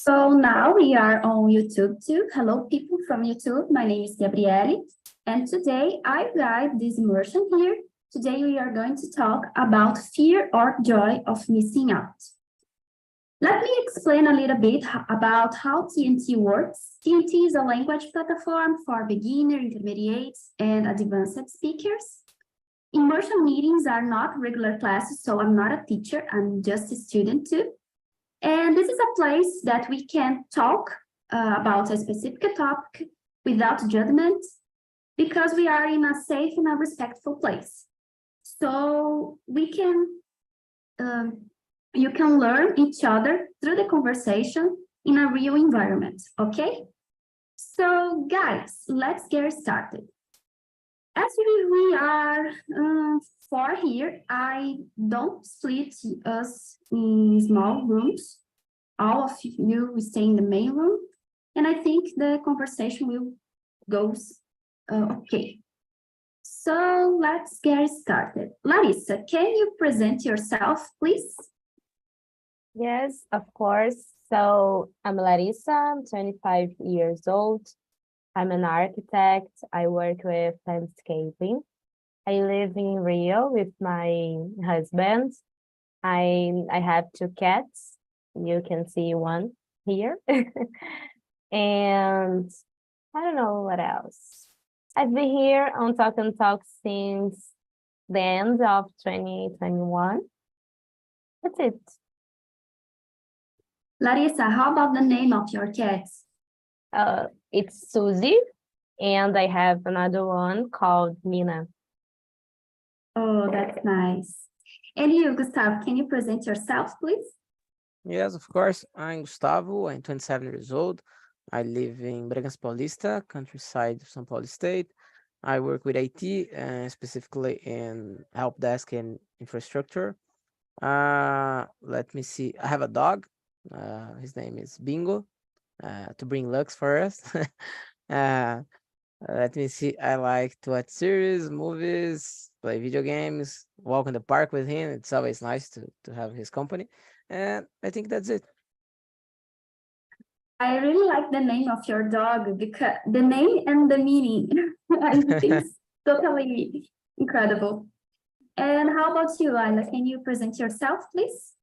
So now we are on YouTube too. Hello, people from YouTube. My name is Gabriele, and today I guide this immersion here. Today we are going to talk about fear or joy of missing out. Let me explain a little bit about how TNT works. TNT is a language platform for beginner, intermediates, and advanced speakers. Immersion meetings are not regular classes, so I'm not a teacher, I'm just a student too. And this is a place that we can talk about a specific topic without judgment, because we are in a safe and a respectful place. So we can, you can learn each other through the conversation in a real environment, okay? So guys, let's get started. As we are four here, I don't split us in small rooms. All of you will stay in the main room, and I think the conversation will go okay. So let's get started. Larissa, can you present yourself, please? Yes, of course. So I'm Larissa, I'm 25 years old. I'm an architect. I work with landscaping. I live in Rio with my husband. I have two cats. You can see one here. And I don't know what else. I've been here on TALKNTALK since the end of 2021. That's it. Larissa, how about the name of your cats? It's Susie, and I have another one called Nina. Oh, that's nice. And you, Gustavo, can you present yourself, please? Yes, of course. I'm Gustavo. I'm 27 years old. I live in Bragança Paulista, countryside of São Paulo State. I work with IT, specifically in help desk and infrastructure. Let me see. I have a dog. His name is Bingo, to bring lucks for us. Let me see. I like to watch series, movies, play video games, walk in the park with him. It's always nice to have his company. And I think that's it. I really like the name of your dog, because the name and the meaning, I think it's totally incredible. And how about you, Ayla? Can you present yourself, please?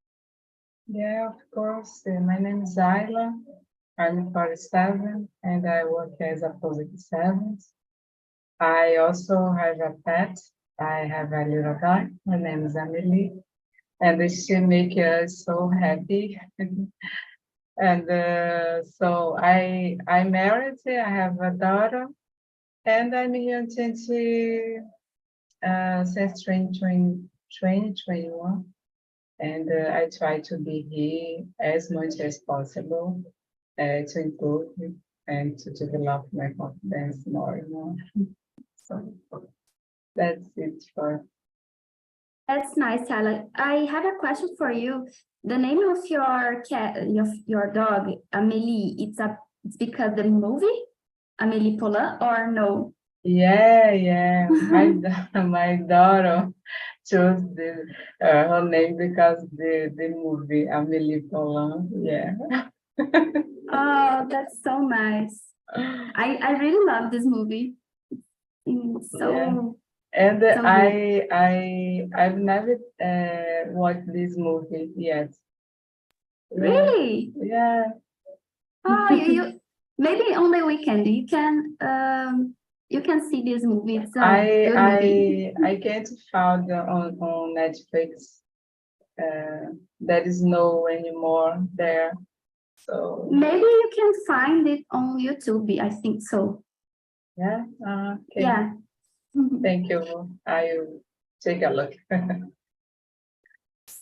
Yeah, of course. My name is Ayla. I'm 47 and I work as a public servant. I also have a pet. I have a little dog. Her name is Amelie, and she makes us so happy. And so I'm married. I have a daughter, and I'm here since 2021. And I try to be here as much as possible to improve and to develop my confidence more and more. So that's it for. That's nice, Ayla. I have a question for you. The name of your cat, your dog, Amélie, it's because the movie, Amélie Poulain, or no? Yeah. My daughter chose her name because the movie Amélie Poulain. Yeah. Oh, that's so nice. I really love this movie. So. Yeah. And so I've never watched this movie yet. Really? Yeah. Oh, you maybe on the weekend you can see this movie. It's a good movie. I can't find on Netflix. There is no anymore there. So maybe you can find it on YouTube. I think so. yeah. Okay. Yeah. Thank you. I will take a look.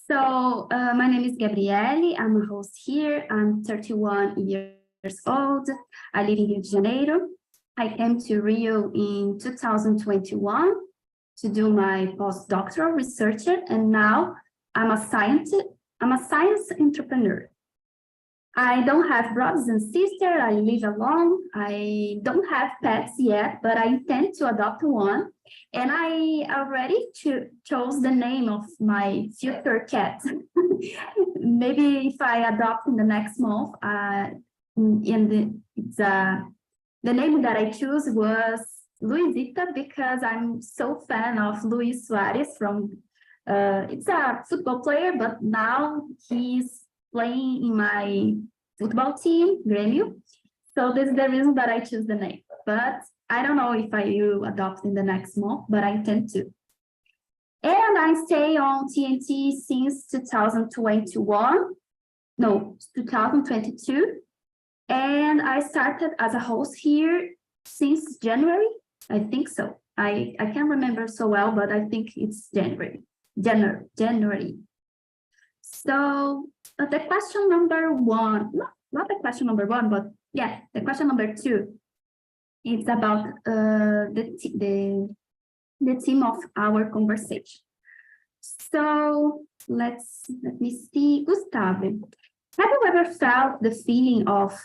So my name is Gabriele. I'm a host here. I'm 31 years old. I live in Rio de Janeiro. I came to Rio in 2021 to do my postdoctoral research, and now I'm a science entrepreneur. I don't have brothers and sisters. I live alone. I don't have pets yet, but I intend to adopt one. And I already chose the name of my future cat. Maybe if I adopt in the next month, the name that I choose was Luisita because I'm so fan of Luis Suarez from. It's a football player, but now he's playing in my football team, Grêmio. So this is the reason that I choose the name. But I don't know if I will adopt in the next month, but I intend to. And I stay on TNT since 2021, no, 2022. And I started as a host here since January, I think so. I can't remember so well, but I think it's January. So the question number one, not the question number one, but yeah, the question number two, it's about the theme of our conversation. So let me see, Gustavo, have you ever felt the feeling of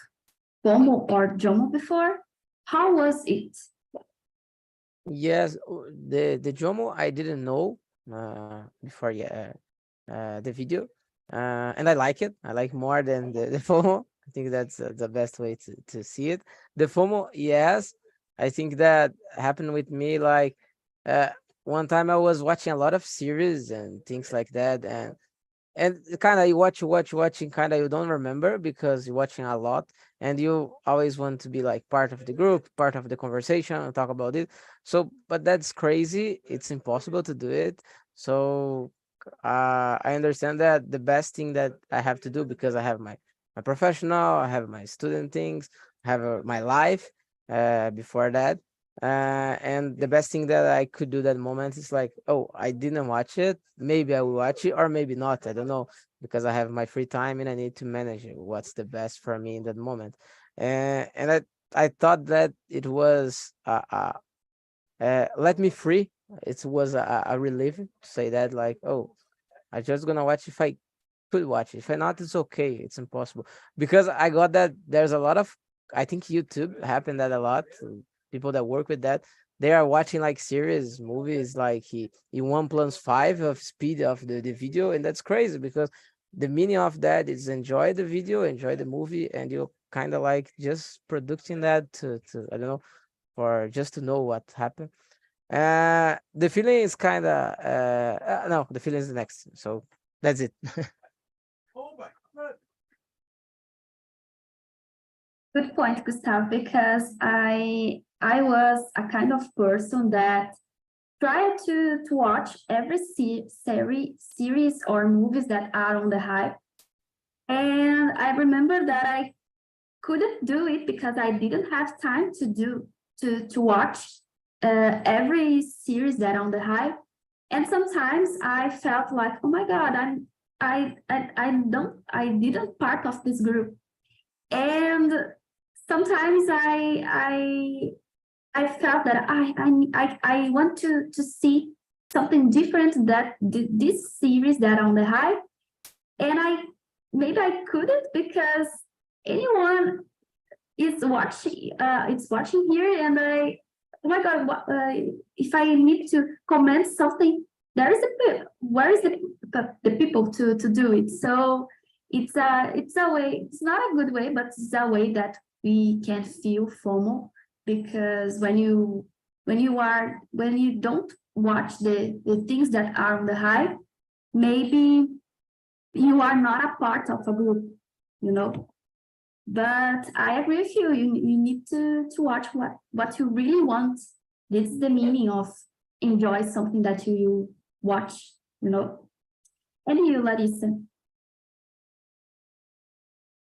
FOMO or JOMO before? How was it? Yes, the JOMO I didn't know before the video, and I like it. I like more than the FOMO. I think that's the best way to see it. The FOMO, yes, I think that happened with me. Like one time I was watching a lot of series and things like that, and kind of you watching, kind of you don't remember because you're watching a lot, and you always want to be like part of the group, part of the conversation, and talk about it. So, but that's crazy. It's impossible to do it. So I understand that the best thing that I have to do, because I have my professional, I have my student things, I have my life before that. And the best thing that I could do that moment is like, oh, I didn't watch it. Maybe I will watch it or maybe not. I don't know, because I have my free time and I need to manage it. What's the best for me in that moment? And I thought that it was let me free. It was a relief to say that, like, oh, I just gonna watch if I could watch it. If I not, it's okay. It's impossible, because I got that there's a lot of, I think YouTube happened that a lot. People that work with that, they are watching like series, movies, like he 1+5 of speed of the video, and that's crazy because the meaning of that is enjoy the video, enjoy the movie, and you kind of like just producing that to I don't know, for just to know what happened. The feeling is kind of no, the feeling is the next. So that's it. Good point, Gustav, because I was a kind of person that tried to watch every series or movies that are on the hype. And I remember that I couldn't do it because I didn't have time to watch every series that on the hype. And sometimes I felt like, oh my God, I didn't part of this group. And sometimes I felt that I want to see something different that this series that on the hype, and maybe I couldn't because anyone is watching it's watching here, and oh my God, if I need to comment something, where is the people to do it? So it's a way, it's not a good way, but it's a way that we can feel FOMO, because when you don't watch the things that are on the hype, maybe you are not a part of a group, you know. But I agree with you. You need to watch what you really want. This is the meaning of enjoy something that you watch, you know. And you, Larissa?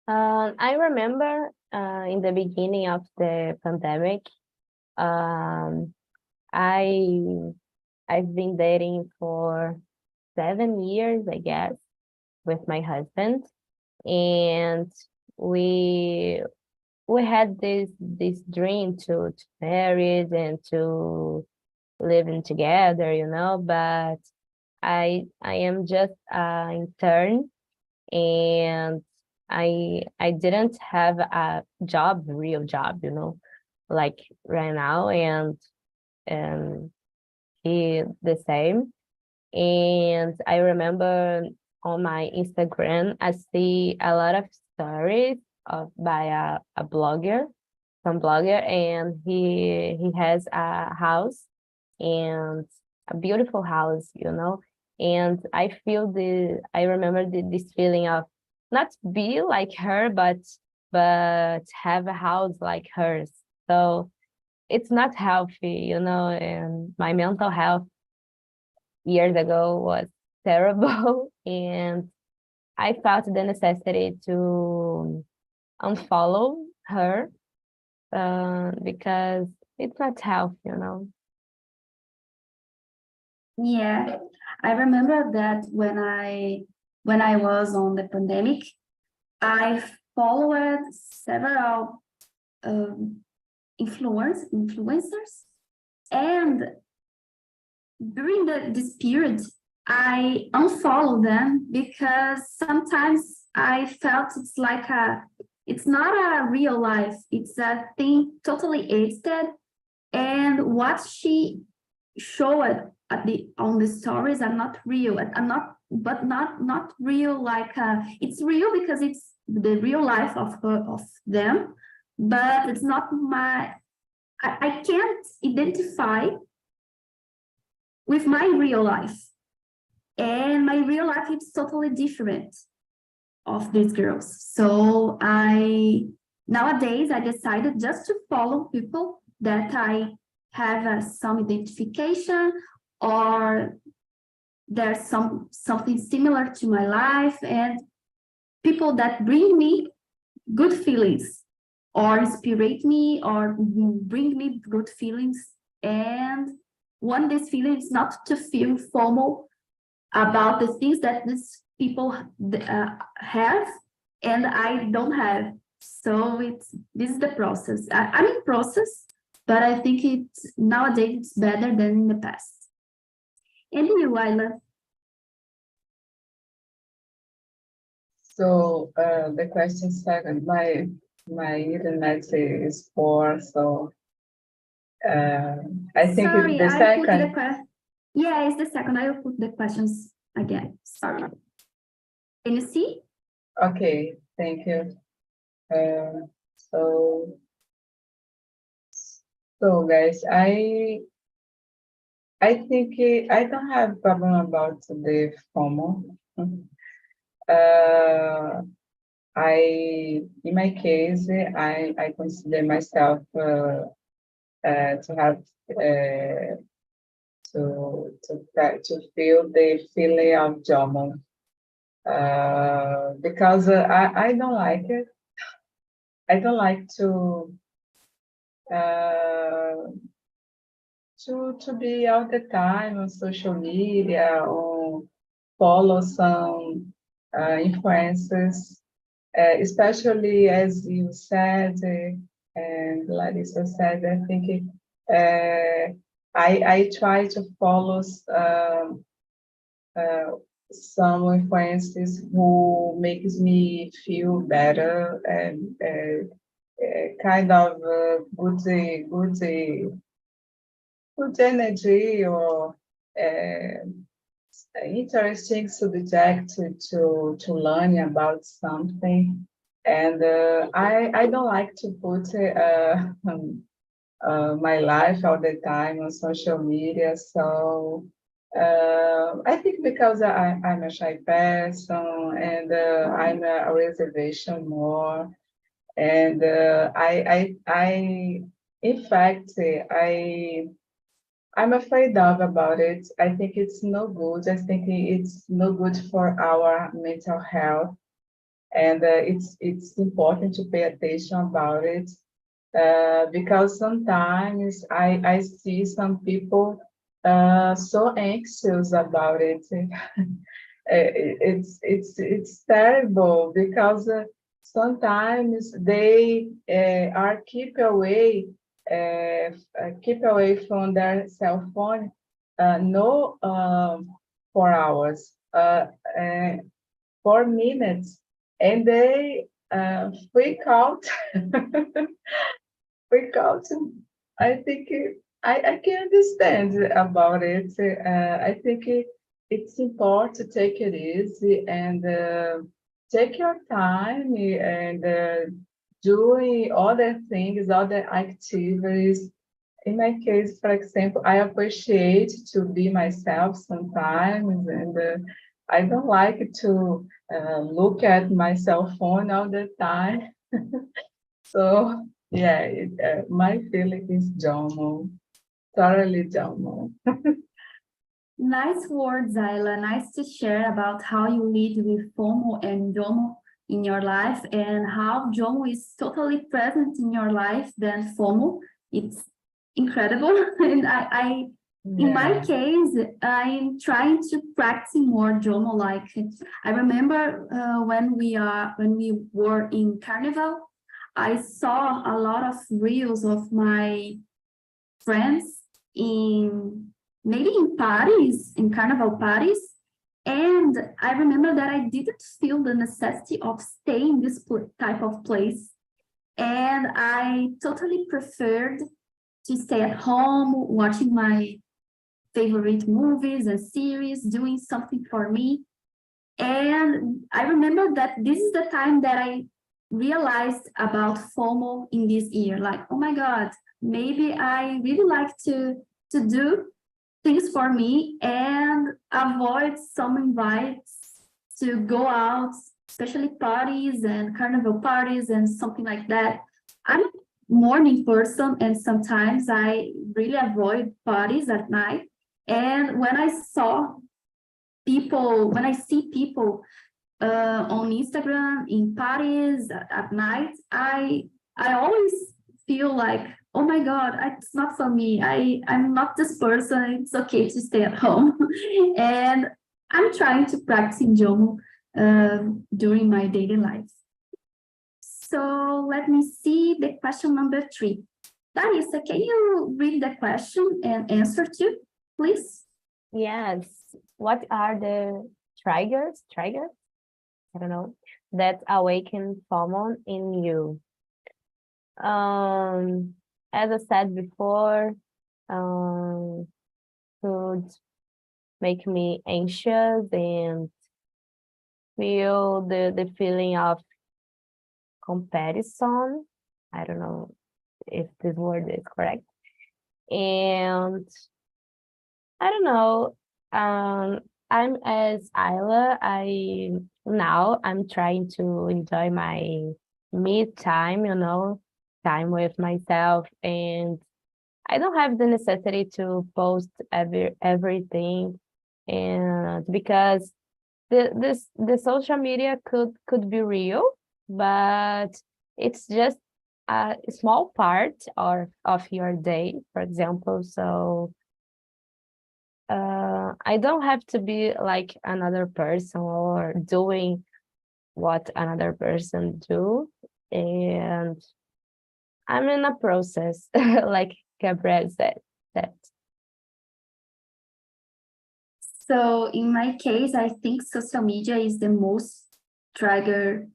I remember in the beginning of the pandemic, I've been dating for 7 years, I guess, with my husband, and we had this dream to marry and to living together, you know. But I am just an intern, and I didn't have a job, real job, you know, like right now, and he the same. And I remember on my Instagram, I see a lot of stories by a blogger, some blogger, and he has a house and a beautiful house, you know. And I remember this feeling of not be like her, but have a house like hers. So it's not healthy, you know, and my mental health years ago was terrible. And I felt the necessity to unfollow her because it's not healthy, you know. Yeah, I remember that when I was on the pandemic, I followed several influencers, and during this period, I unfollowed them because sometimes I felt it's not a real life. It's a thing totally edited, and what she showed on the stories are not real. Are not real. It's real because it's the real life of them, but it's not my. I can't identify with my real life, and my real life is totally different of these girls. So nowadays I decided just to follow people that I have some identification, or there's something similar to my life, and people that bring me good feelings or inspirate me or bring me good feelings. And one of these feelings is not to feel FOMO about the things that these people have and I don't have. So this is the process. I'm in process, but I think nowadays it's better than in the past. And you, Ayla? So the question second, my internet is poor, so I think Sorry, it's the I put second. Yeah, it's the second. I will put the questions again. Sorry. Can you see? Okay, thank you. So guys, I think I don't have problem about the FOMO. In my case, I consider myself to have to feel the feeling of JOMO because I don't like it. I don't like to be all the time on social media or follow some influencers, especially as you said and Larissa said. I think I try to follow some influencers who makes me feel better and kind of good energy or interesting subject to learn about something. And I don't like to put my life all the time on social media. So I think because I'm a shy person and I'm a reservation more. And in fact, I'm afraid about it. I think it's no good. I think it's no good for our mental health, and it's important to pay attention about it because sometimes I see some people so anxious about it. It's terrible because sometimes they are keep away from their cell phone no 4 hours 4 minutes, and they freak out. Freak out. I think I can understand about it. I think it's important to take it easy and take your time and doing other things, other activities. In my case, for example, I appreciate to be myself sometimes, and I don't like to look at my cell phone all the time. So yeah, my feeling is JOMO, totally JOMO. Nice words, Ayla. Nice to share about how you lead with FOMO and JOMO in your life and how JOMO is totally present in your life than FOMO. It's incredible. And in my case, I'm trying to practice more JOMO. Like I remember when we were in Carnival, I saw a lot of reels of my friends maybe in parties, in Carnival parties. And I remember that I didn't feel the necessity of staying in this type of place. And I totally preferred to stay at home, watching my favorite movies and series, doing something for me. And I remember that this is the time that I realized about FOMO in this year. Like, oh my God, maybe I really like to do things for me and avoid some invites to go out, especially parties and carnival parties and something like that. I'm a morning person, and sometimes I really avoid parties at night. And when I see people on Instagram in parties at night, I always feel like, oh my God, it's not for me. I'm not this person. It's okay to stay at home. And I'm trying to practice JOMO during my daily life. So let me see the question number 3. Darissa, can you read the question and answer to, please? Yes. What are the triggers? I don't know, that awaken FOMO in you? As I said before, could make me anxious and feel the feeling of comparison. I don't know if this word is correct. And I don't know, I'm as Ayla, I'm trying to enjoy my me time, time with myself, and I don't have the necessity to post everything, and because the social media could be real, but it's just a small part of your day, for example. So I don't have to be like another person or doing what another person do, and I'm in a process, like Gabrielle said. That. So in my case, I think social media is the most trigger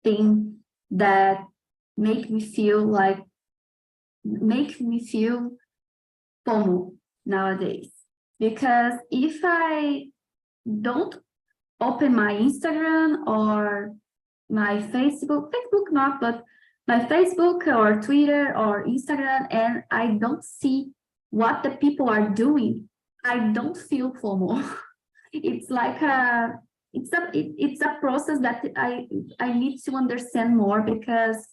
thing that make me feel FOMO nowadays. Because if I don't open my Instagram or my Facebook not, but my Facebook or Twitter or Instagram, and I don't see what the people are doing, I don't feel FOMO. It's like it's a process that I need to understand more, because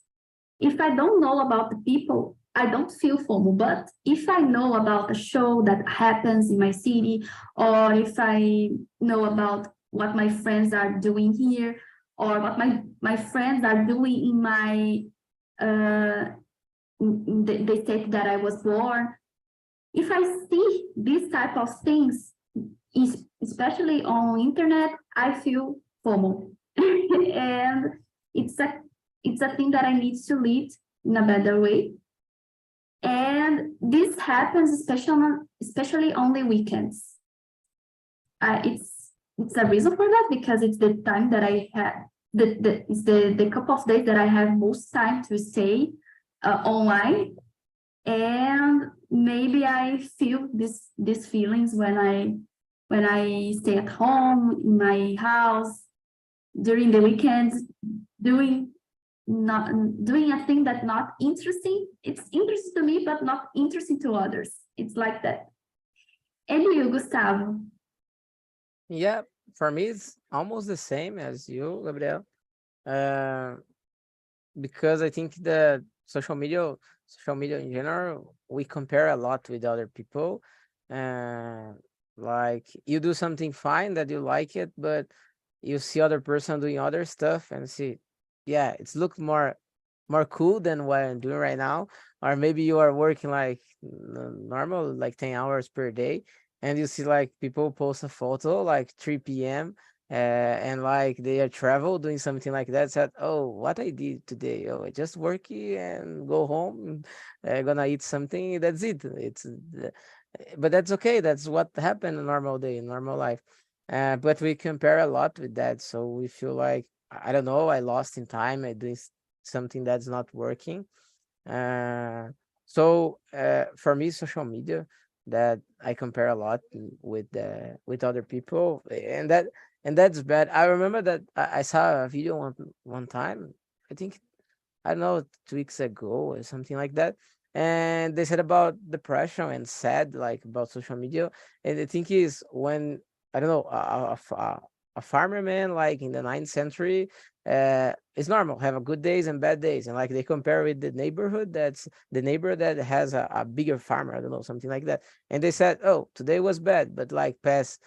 if I don't know about the people, I don't feel FOMO. But if I know about a show that happens in my city, or if I know about what my friends are doing here, or what my friends are doing in my the state that I was born, if I see these type of things, especially on internet, I feel FOMO. And it's a thing that I need to lead in a better way. And this happens especially on the weekends. It's a reason for that, because it's the time that I the couple of days that I have most time to stay online, and maybe I feel these feelings when I stay at home in my house during the weekends, doing a thing that's not interesting. It's interesting to me, but not interesting to others. It's like that. And you, Gustavo? Yeah, for me it's almost the same as you, Gabriel. Uh, because I think that social media in general, we compare a lot with other people. Uh, like you do something fine that you like it, but you see other person doing other stuff and see, yeah, it's look more cool than what I'm doing right now. Or maybe you are working like normal, like 10 hours per day, and you see like people post a photo like 3 p.m. And like they are travel doing something like that. Said, oh, what I did today? Oh, I just work and go home. Gonna eat something. That's it. But that's okay. That's what happened in normal day, in normal life. But we compare a lot with that, so we feel like I don't know. I lost in time. I doing something that's not working. Uh, for me, social media that I compare a lot with other people, and that's bad. I remember that I saw a video one time. I think I don't know 2 weeks ago or something like that, and they said about depression and sad like about social media. And the thing is when I don't know a farmer man like in the 9th century, it's normal have a good days and bad days, and like they compare with the neighborhood that's the neighbor that has a bigger farmer, I don't know, something like that, and they said, oh, today was bad, but like past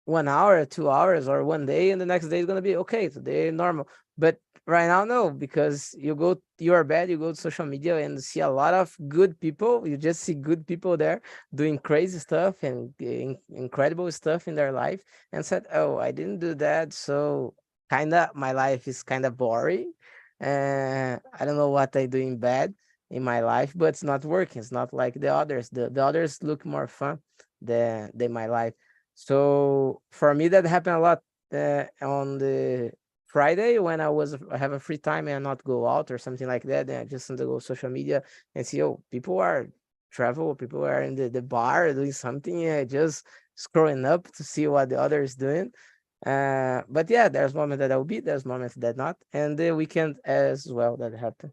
1 hour, 2 hours, or one day, and the next day is gonna be okay. Today normal, but right now no, because you are bad. You go to social media and see a lot of good people. You just see good people there doing crazy stuff and incredible stuff in their life, and said, "Oh, I didn't do that, so kinda my life is kinda boring. I don't know what I doing bad in my life, but it's not working. It's not like the others. The others look more fun than my life." So for me, that happened a lot on the Friday when I have a free time and not go out or something like that. And I just want to go social media and see, oh, people are travel, people are in the bar doing something, just scrolling up to see what the other is doing. But yeah, there's moments that I'll be, there's moments that not, and the weekend as well that happen.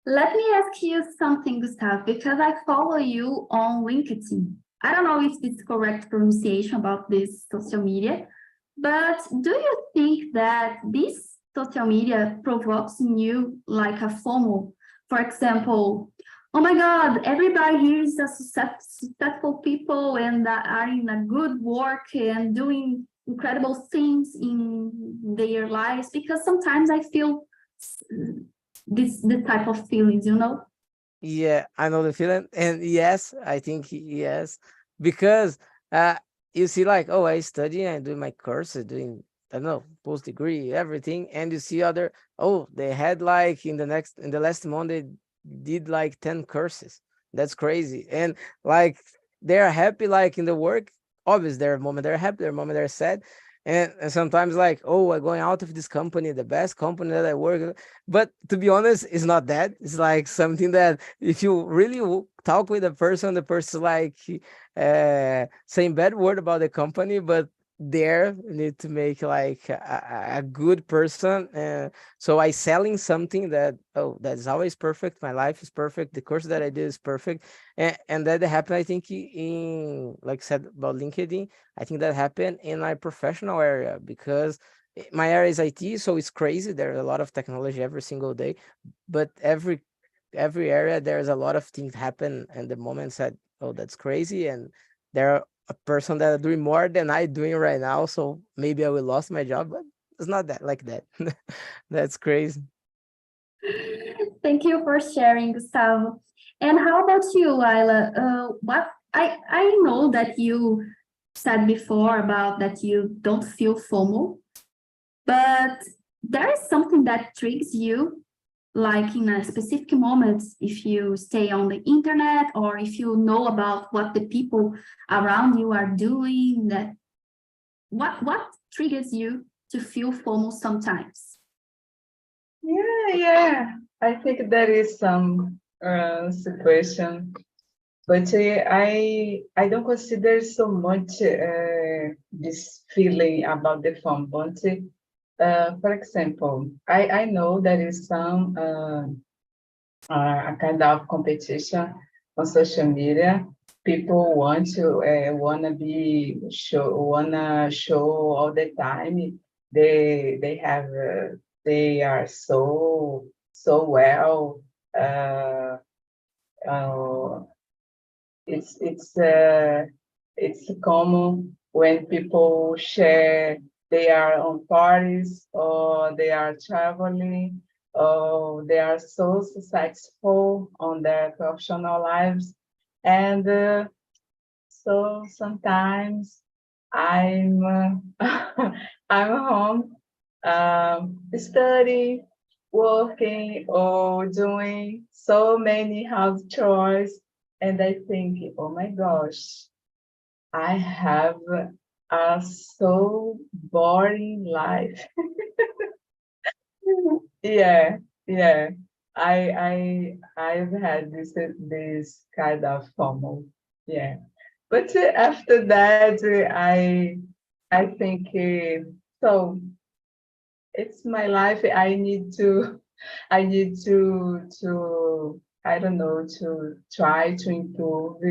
Let me ask you something, Gustavo, because I follow you on LinkedIn. I don't know if this is correct pronunciation about this social media, but do you think that this social media provokes in you like a FOMO? For example, oh my God, everybody here is a successful people and are in a good work and doing incredible things in their lives, because sometimes I feel this type of feelings, you know? Yeah, I know the feeling. And yes, I think yes, because uh you see like, oh, I study and doing my courses, doing I don't know, post degree, everything, and you see other, oh, they had like in the last month they did like 10 courses. That's crazy. And like they're happy like in the work. Obviously there are moments they're happy, there are moments they're sad. And sometimes like, oh, I'm going out of this company, the best company that I work with. But to be honest, it's not that. It's like something that if you really talk with the person like saying bad word about the company, but there you need to make like a good person. So I selling something that, oh, that's always perfect. My life is perfect. The course that I did is perfect. And that happened, I think, in like I said about LinkedIn. I think that happened in my professional area because my area is IT, so it's crazy. There's a lot of technology every single day, but every area there's a lot of things happen, and the moment said, "Oh, that's crazy," and there are a person that are doing more than I doing right now, so maybe I will lost my job, but it's not that like that. That's crazy. Thank you for sharing, Gustavo. And how about you, Laila? What I know that you said before about that you don't feel FOMO, but there is something that triggers you, like in a specific moment, if you stay on the internet or if you know about what the people around you are doing, that what triggers you to feel FOMO sometimes? Yeah. I think there is some situation, but I don't consider so much this feeling about the phone. But for example, I know there is some a kind of competition on social media. People wanna show all the time. They are so well. Uh, uh, it's common when people share they are on parties or they are traveling or they are so successful on their professional lives. And so sometimes I'm I'm home studying, working, or doing so many house chores, and I think, oh my gosh, I have a so boring life. Yeah, yeah. I've had this kind of FOMO. Yeah. But after that, I think so. It's my life. I need to I don't know, to try to improve,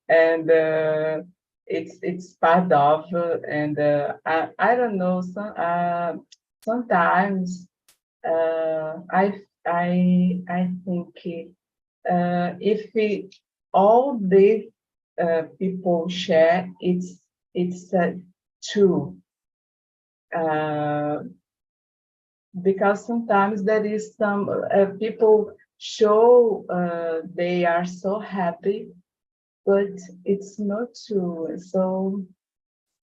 and it's part of, and I don't know, sometimes I think if all the people share, it's true. Uh, because sometimes there is some people show they are so happy, but it's not true. So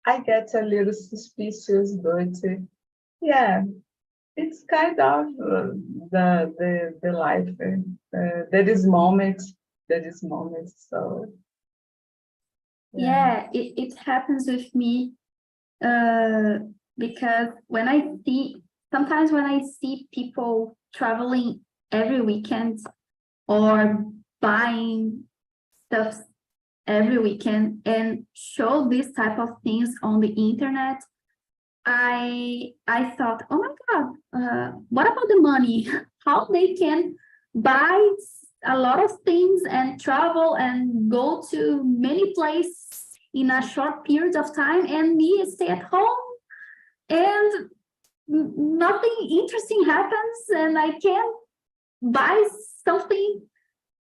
I get a little suspicious, but yeah, it's kind of the life. There is moments. So Yeah, it happens with me because sometimes when I see people traveling every weekend or buying stuff every weekend and show this type of things on the internet, I thought, oh my God, what about the money? How they can buy a lot of things and travel and go to many places in a short period of time, and me stay at home and nothing interesting happens, and I can't buy something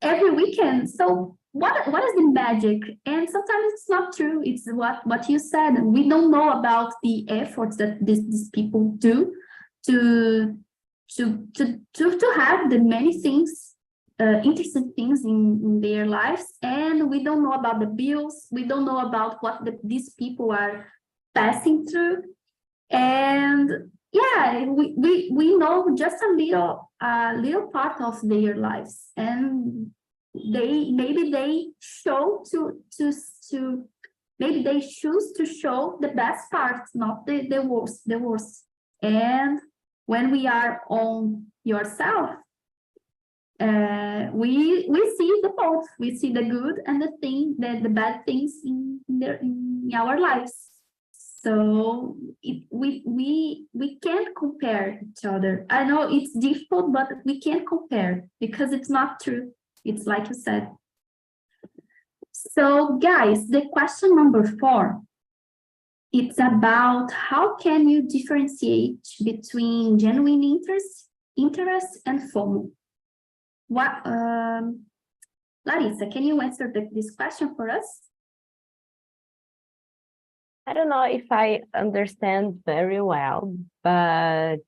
every weekend. So what is the magic? And sometimes it's not true. It's what you said. We don't know about the efforts that these people do to have the many things, interesting things in their lives, and we don't know about the bills. We don't know about what these people are passing through, and yeah, we know just a little part of their lives, and maybe they choose to show the best parts, not the worst. And when we are on yourself, we see the both. We see the good and the bad things in our lives. So we can't compare each other. I know it's difficult, but we can't compare because it's not true. It's like you said. So guys, the question number 4, it's about how can you differentiate between genuine interest and FOMO? What, Larissa, can you answer this question for us? I don't know if I understand very well, but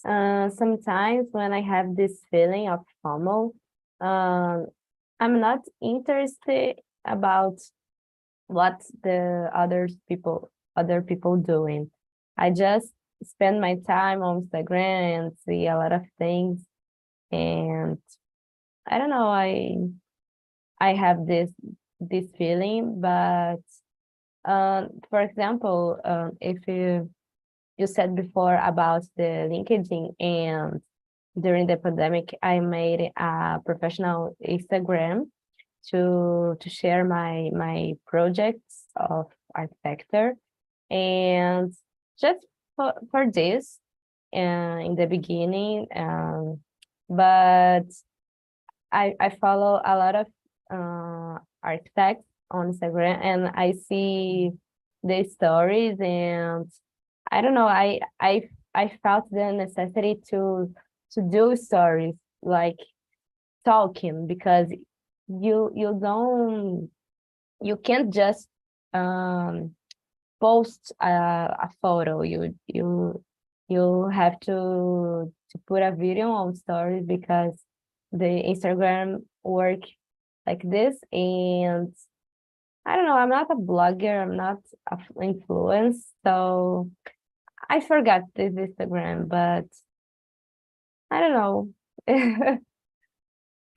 sometimes when I have this feeling of FOMO, I'm not interested about what the other people doing. I just spend my time on Instagram and see a lot of things, and I don't know, I have this feeling, but for example, if you said before about the LinkedIn, and during the pandemic, I made a professional Instagram to share my projects of architecture, and just for this in the beginning, but I follow a lot of architects on Instagram, and I see the stories, and I don't know, I felt the necessity to do stories, like talking, because you can't just post a photo. You have to put a video on stories, because the Instagram work like this. And I don't know, I'm not a blogger, I'm not an influence, so I forgot this Instagram, but I don't know.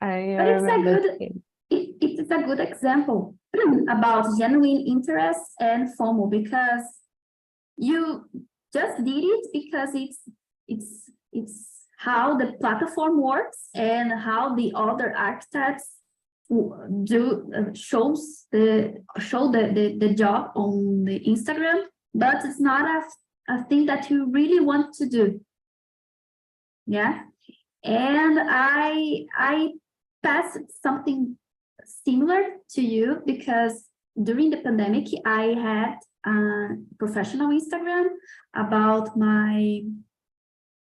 I But remember it. it is a good example about genuine interest and FOMO, because you just did it because it's how the platform works and how the other architects show the job on the Instagram, but it's not a thing that you really want to do. Yeah. And I passed something similar to you, because during the pandemic, I had a professional Instagram about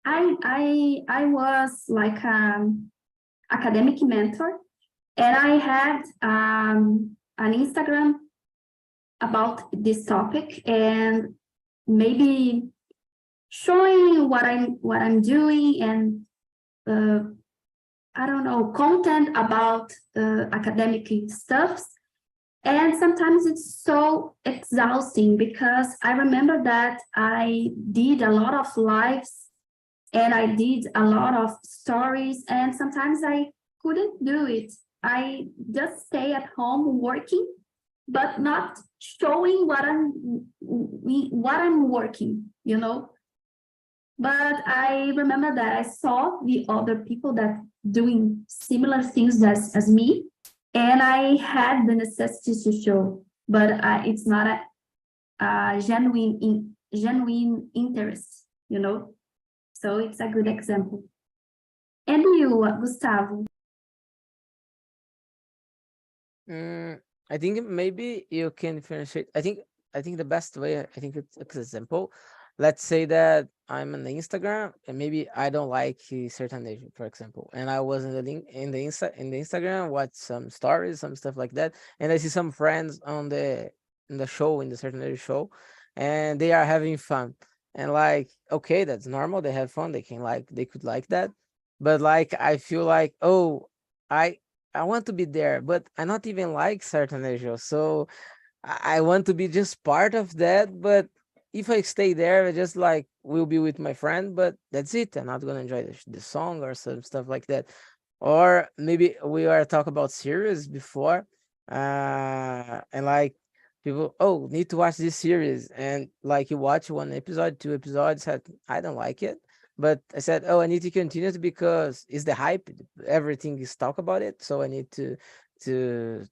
I was like an academic mentor, and I had an Instagram about this topic, and maybe showing what I'm doing, and I don't know, content about academic stuff. And sometimes it's so exhausting, because I remember that I did a lot of lives and I did a lot of stories, and sometimes I couldn't do it. I just stay at home working, but not showing what I'm working, you know. But I remember that I saw the other people that doing similar things as me, and I had the necessity to show, but it's not a genuine interest, you know. So it's a good example. And you, Gustavo? I think maybe you can finish it. I think the best way, I think it's simple. Let's say that I'm on the Instagram and maybe I don't like a certain age, for example, and I was in the link in the Instagram, watch some stories, some stuff like that, and I see some friends on the show, in the certain age show, and they are having fun, and like, okay, that's normal, they have fun, they could like that, but like I feel like, oh, I I want to be there, but I not even like certain age show, so I want to be just part of that, but if I stay there, I just like will be with my friend, but that's it. I'm not gonna enjoy the song or some stuff like that. Or maybe we were talking about series before, and like people, oh, need to watch this series, and like you watch one episode, two episodes, said I don't like it, but I said, oh, I need to continue it because it's the hype, everything is talk about it, so I need to to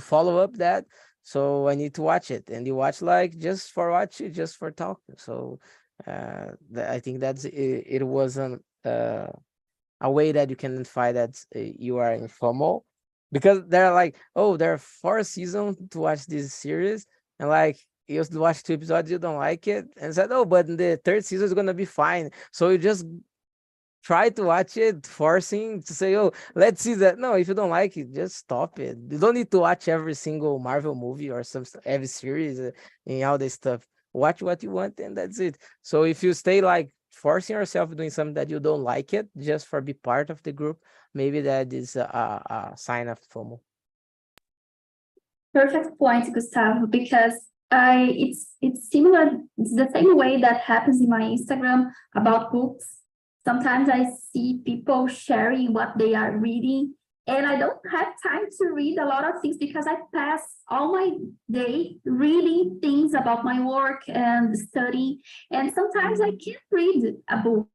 follow up that. So I need to watch it, and you watch like just for watch it, just for talk. So I think that's it, it wasn't a way that you can identify that you are informal, because they're like, oh, there are 4 seasons to watch this series, and like you just watch 2 episodes, you don't like it, and said, oh, but the third season is gonna be fine. So you just try to watch it, forcing to say, oh, let's see that. No, if you don't like it, just stop it. You don't need to watch every single Marvel movie or every series and all this stuff. Watch what you want, and that's it. So if you stay like forcing yourself doing something that you don't like it just for be part of the group, maybe that is a sign of FOMO. Perfect point, Gustavo, because it's similar. It's the same way that happens in my Instagram about books. Sometimes I see people sharing what they are reading, And I don't have time to read a lot of things because I pass all my day reading things about my work and study. And sometimes I can't read a book,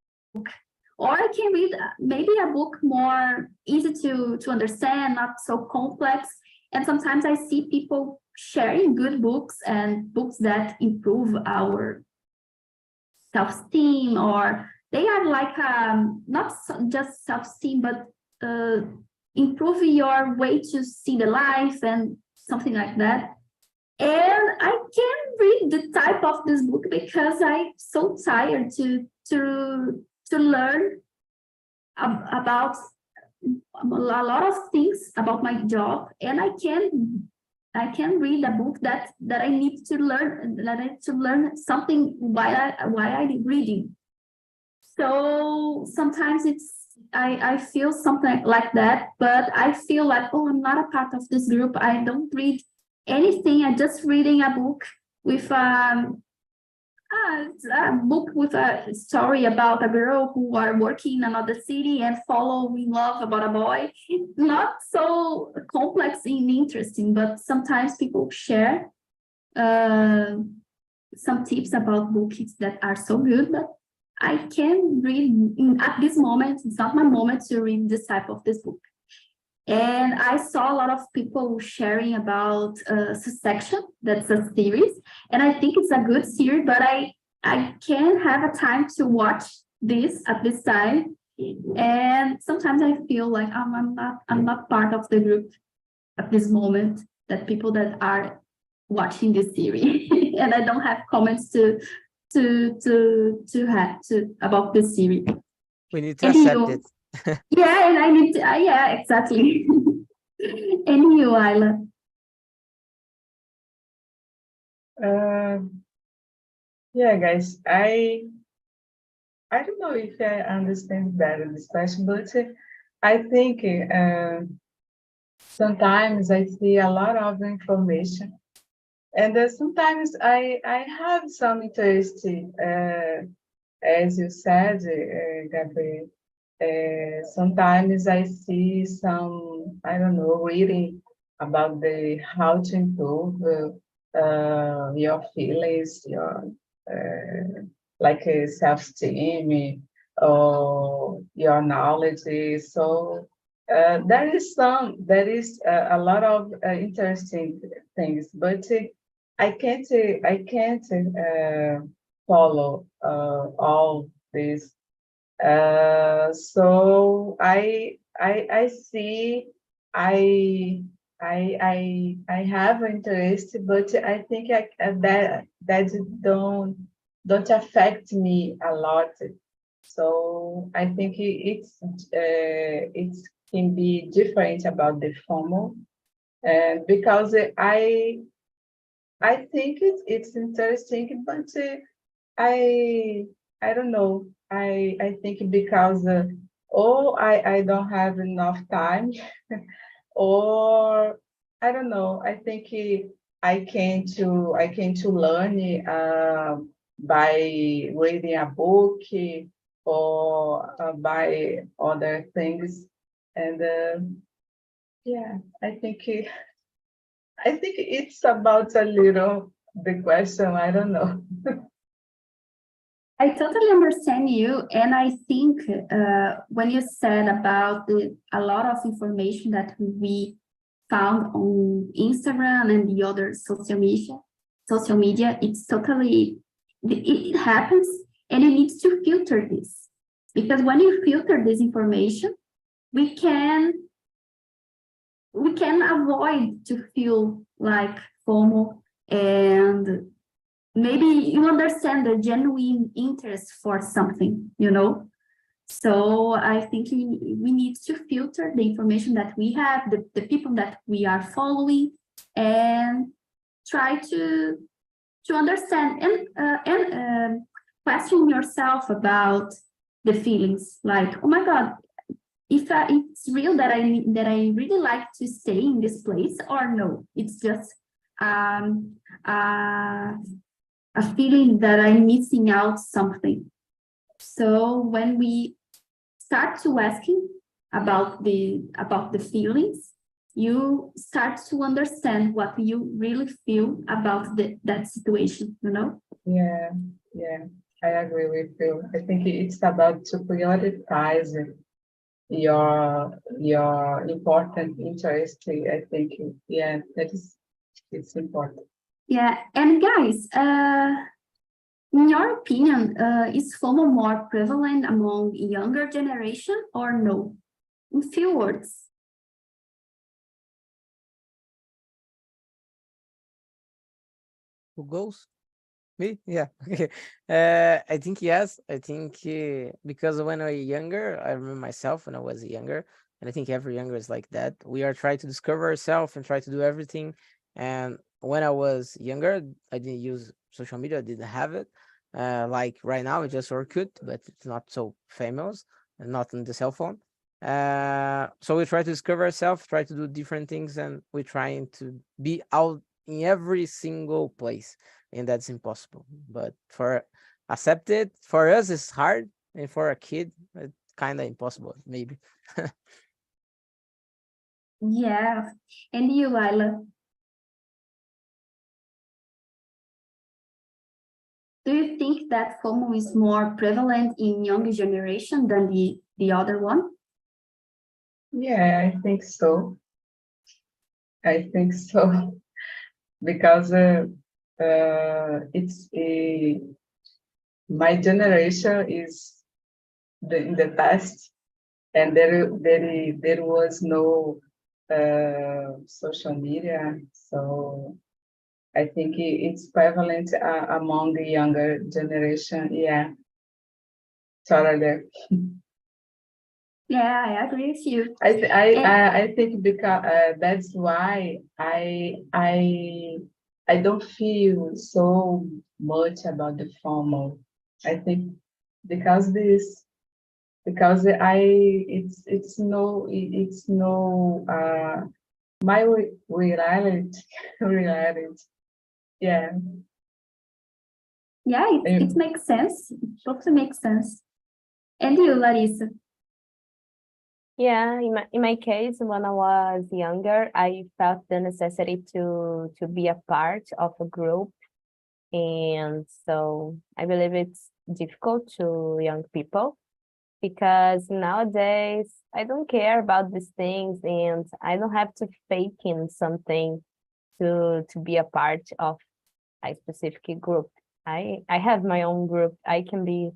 or I can read maybe a book more easy to understand, not so complex. And sometimes I see people sharing good books and books that improve our self-esteem, or they are like not just self-esteem, but improve your way to see the life and something like that. And I can't read the type of this book because I'm so tired to learn about a lot of things about my job, and I can read a book that I need to learn something while I'm reading. So sometimes I feel something like that, but I feel like, oh, I'm not a part of this group. I don't read anything. I'm just reading a book with a book with a story about a girl who are working in another city and fall in love about a boy. It's not so complex and interesting, but sometimes people share some tips about books that are so good, but I can read at this moment. It's not my moment to read this type of this book. And I saw a lot of people sharing about Succession. That's a series, and I think it's a good series, but I can't have a time to watch this at this time. And sometimes I feel like I'm not part of the group at this moment, that people that are watching this series, and I don't have comments to have about this series. We need to accept it. Yeah, and I need to, yeah, exactly. And you, Ayla? Yeah, guys, I don't know if I understand better this question, but I think sometimes I see a lot of information, and sometimes I have some interest, as you said, Gabriel. Sometimes I see some, I don't know, reading about how to improve your feelings, your like self-esteem or your knowledge. So there is a lot of interesting things, but I can't follow all this. So I see I have interest, but I think that don't affect me a lot. So I think it can be different about the formal, and because I think it's interesting, but I don't know. I think because I don't have enough time, or I don't know. I think I came to learn by reading a book or by other things, and yeah, I think it's about a little the question. I don't know. I totally understand you, and I think when you said about a lot of information that we found on Instagram and the other social media, it's totally, it happens, and you need to filter this, because when you filter this information, we can avoid to feel like FOMO, and maybe you understand the genuine interest for something, So I think we need to filter the information that we have, the people that we are following, and try to understand and question yourself about the feelings. Like, oh my God, if it's real that I really like to stay in this place, or no, it's just a feeling that I'm missing out something. So when we start to asking about the feelings, you start to understand what you really feel about that situation, you know? Yeah, I agree with you. I think it's about to prioritize your important interest. I think, yeah, it's important. Yeah, and guys, in your opinion, is FOMO more prevalent among younger generation or no? In few words. Who goes? Me? Yeah. Okay. I think yes. I think because when I was younger, I remember myself when I was younger, and I think every younger is like that. We are trying to discover ourselves and try to do everything. And when I was younger, I didn't use social media. I didn't have it. Like right now, it's just Orkut, but it's not so famous and not on the cell phone. So we try to discover ourselves, try to do different things, and we're trying to be out in every single place, and that's impossible. But for accept it, for us it's hard, and for a kid it's kind of impossible maybe. Yeah, and you, Lila, do you think that FOMO is more prevalent in younger generation than the other one? Yeah, I think so. I think so because it's my generation is in the past, and there was no social media, so I think it's prevalent among the younger generation. Yeah, totally. Yeah, I agree with you. I think because that's why I don't feel so much about the formal. I think because it's no my reality reality. Yeah. Yeah, it makes sense. It totally makes sense. And you, Larissa? Yeah, in my case, when I was younger, I felt the necessity to be a part of a group. And so I believe it's difficult to young people because nowadays I don't care about these things and I don't have to fake in something to be a part of a specific group. I have my own group. I can be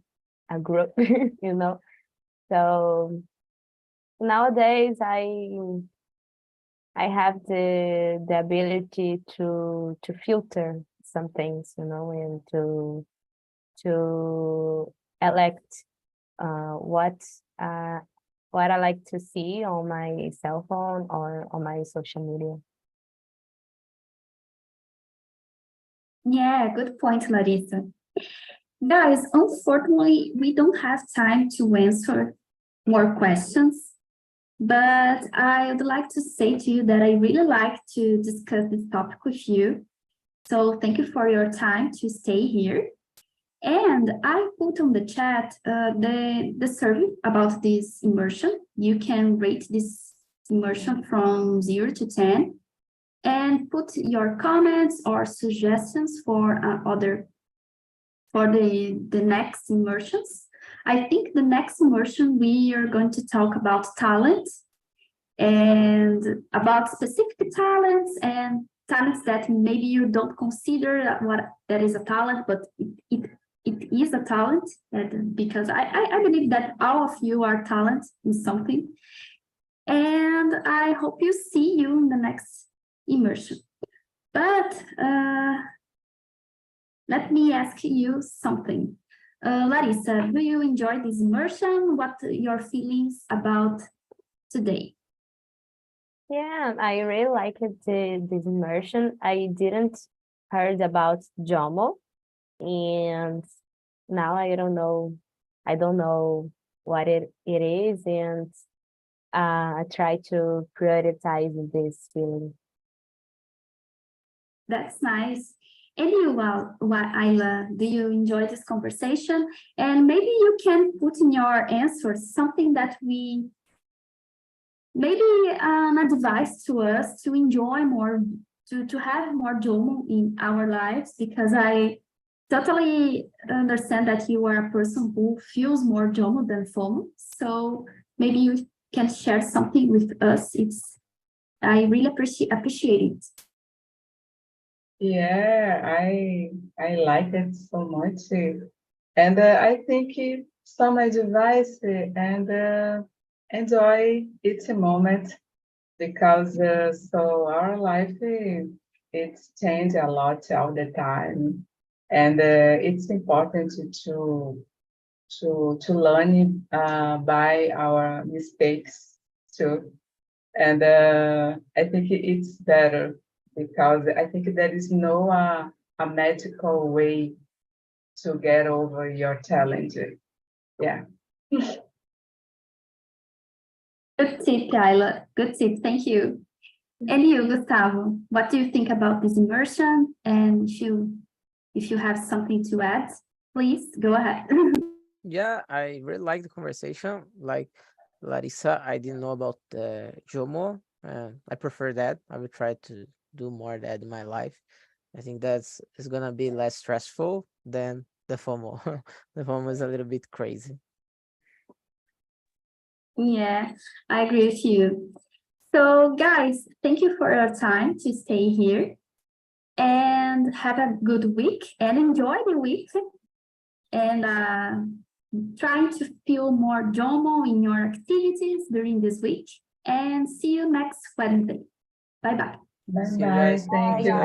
a group, you know. So nowadays I have the ability to filter some things, you know, and to elect what I like to see on my cell phone or on my social media. Yeah, good point, Larissa. Guys, unfortunately, we don't have time to answer more questions, but I would like to say to you that I really like to discuss this topic with you. So thank you for your time to stay here. And I put on the chat the survey about this immersion. You can rate this immersion from 0 to 10 and put your comments or suggestions for the next immersions. I think the next immersion we are going to talk about talents and about specific talents and talents that maybe you don't consider what that is a talent, but it is a talent, because I believe that all of you are talented in something. And I hope you see you in the next immersion. But let me ask you something. Larissa, do you enjoy this immersion? What are your feelings about today? Yeah, I really liked this immersion. I didn't heard about JOMO, and now I don't know what it is, and I try to prioritize this feeling. That's nice. And you, Ayla, do you enjoy this conversation? And maybe you can put in your answers something that we maybe an advice to us to enjoy more, to have more JOMO in our lives, because I totally understand that you are a person who feels more JOMO than FOMO. So maybe you can share something with us. I really appreciate it. Yeah, I like it so much. And I think some advice and enjoy each moment, because so our life it's changed a lot all the time, and it's important to learn by our mistakes too. And I think it's better, because I think there is no a magical way to get over your challenge. Yeah. Good tip, Ayla. Good tip. Thank you. And you, Gustavo, what do you think about this immersion? And if you have something to add, please go ahead. Yeah, I really like the conversation. Like Larissa, I didn't know about the JOMO. I prefer that. I will try to do more of that in my life. I think it's gonna be less stressful than the FOMO. The FOMO is a little bit crazy. Yeah, I agree with you. So guys, thank you for your time to stay here, and have a good week and enjoy the week, and trying to feel more JOMO in your activities during this week, and see you next Wednesday. Bye-bye. See you Bye-bye. guys. Thank See you you. guys.